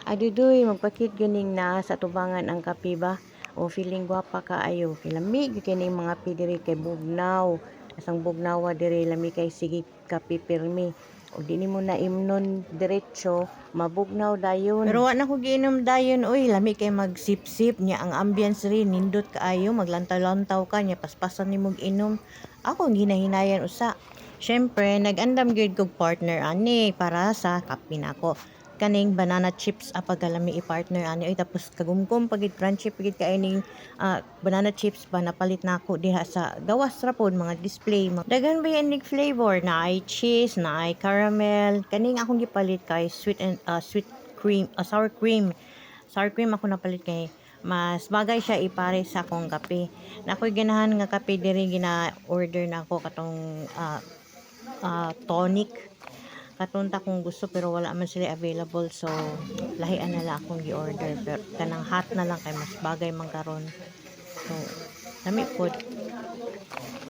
Adudoy, magpakit ganing na sa tubangan ang kape ba? O feeling gwapa ka ayo. Kilami, ganing mga pidiri kay bugnaw. Asang bugnawa diri lami kay sige kape pirmi. O di ni mo na imnon diretso, mabugnaw dayon. Pero wala na ko giinom dayon, uy, lami kay magsip-sip niya ang ambience rin, nindot kaayo, maglantaw-lantaw ka niya, paspasan ni mog inom. Ako ginahinayan usa. Syempre, nag-andam gyud kog partner ani para sa kape nako. Kaning banana chips apagalami i-partner ani oy tapos kagumgum pagid crunchy pagid kaining banana chips ba napalit nako diha sa gawas ra pod mga display daghan ba yan nig flavor na ay cheese na ay caramel kaning akong gipalit kay sweet cream sour cream ako napalit kay mas bagay siya ipare sa akong kape na ako'y ganahan nga kape diri gina order na ako katong tonic katunta kung gusto pero wala man sila available so lahian na lang akong gi-order pero kanang hot na lang kay mas bagay man karon so lami pod